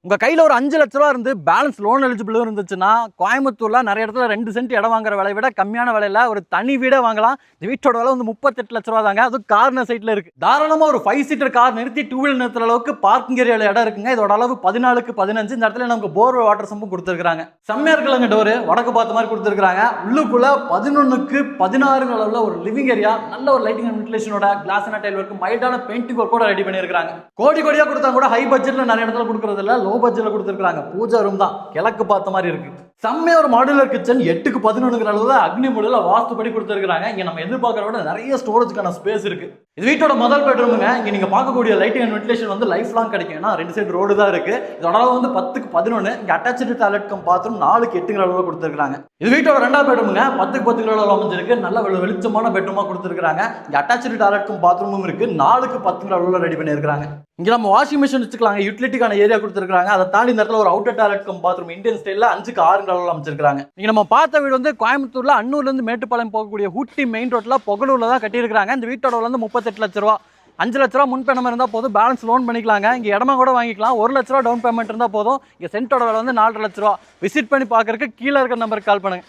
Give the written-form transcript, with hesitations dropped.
உங்க கையில ஒரு 5 லட்ச ரூபா இருந்து பேலன்ஸ் லோன் எலிஜிபிள் இருந்துச்சுன்னா கோயம்புத்தூர்ல நிறைய இடத்துல 2 சென்ட் இடம் வாங்குற விலை விட கம்மியான விலையில ஒரு தனி வீடே வாங்கலாம். இந்த வீட்டோட விலை வந்து 38 லட்ச ரூபா தாங்க. அது கார்னர் சைட்ல இருக்கு. தாராளமா ஒரு 5 சீட்டர் கார் நிறுத்தி 2 வீலர் நிறுத்துற அளவுக்கு பார்க்கிங் ஏரியால இடம் இருக்குங்க. இதோட அளவு 14க்கு 15. இந்த இடத்துல நமக்கு போர் வாட்டர் சம்பும் கொடுத்துருக்காங்க. செம்மையா இருக்குல்லங்க டோர். வடக்கு பார்த்த மாதிரி கொடுத்துருக்காங்க. உள்ளுக்குள்ள 11க்கு 16 அளவுல ஒரு லிவிங் ஏரியா, நல்ல ஒரு லைட்டிங் அண்ட் வென்டிலேஷனோட கிளாஸ் அண்ட் டைல் ஒர்க், மைல்டான பெயிண்டிங் ஒர்க்கோட ரெடி பண்ணிருக்காங்க. கோடி கோடியா கொடுத்தா கூட ஹை பட்ஜெட்ல நிறைய இடத்துல கொடுக்கறது இல்ல, லோ பட்ஜெட்ல கொடுத்துருக்காங்க. பூஜா ரூம் தான் கிழக்கு பார்த்த மாதிரி இருக்கு. செம்மையா ஒரு மாடுலர் கிச்சன் 8க்கு 11 அளவுல அக்னி முறையில வாஸ்துபடி கொடுத்துருக்காங்க. இங்க நம்ம எதிர்பார்க்கற விட நிறைய ஸ்டோரேஜ்க்கான ஸ்பேஸ் இருக்கு. இது வீட்டோட முதல் பெட்ரூமுங்க. இங்க நீங்க பார்க்கக்கூடிய லைட்டிங் அண்ட் வென்டிலேஷன் வந்து லைஃப் லாங் கிடைக்கும். ஏன்னா 2 சைடு ரோடு தான் இருக்கு. இதோட அளவு வந்து 10க்கு 11. இங்க அட்டாச்டு டாய்லெட் கம் பாத்ரூம் 4க்கு 8 அளவுல கொடுத்துருக்காங்க. இது வீட்டோட ரெண்டாவது பெட்ரூமுங்க. 10க்கு 10 அளவுல அமைஞ்சிருக்கு. நல்ல வெளிச்சமான பெட்ரூமா கொடுத்துருக்காங்க. இங்க அட்டாச்டு டாய்லெட் கம் பாத்ரூமும் இருக்கு. 4க்கு 10 அளவுல ரெடி பண்ணிருக்காங்க. இங்க நம்ம வாஷிங் மிஷின் வச்சுக்கலாங்க. யூட்டிலிட்டிக்கான ஏரியா கொடுத்துருக்காங்க. அதை தாண்டி இந்த இடத்துல ஒரு outer toilet cum bathroom Indian ஸ்டைல்ல 5க்கு 6 அளவுல அமைச்சிருக்காங்க. நீங்க நம்ம பார்த்த வீடு வந்து கோயம்புத்தூர்ல அன்னூர்ல இருந்து மேட்டுப்பாளையம் போகக்கூடிய ஊட்டி மெயின் ரோட்ல பொகலூர்ல தான் கட்டியிருக்காங்க. இந்த வீட்டோட வந்து 38 லட்ச ரூபா. 5 லட்ச ரூபா முன் பணம் இருந்தால் போதும், பேலன்ஸ் லோன் பண்ணிக்கலாங்க. இங்கே இடமா கூட வாங்கிக்கலாம். 1 லட்ச ரூபா டவுன் பேமெண்ட் இருந்தால் போதும். இங்கே சென்ட்டோட விலை வந்து 4.5 லட்ச ரூபா. விசிட் பண்ணி பார்க்கறதுக்கு கீழே இருக்கிற நம்பருக்கு கால் பண்ணுங்க.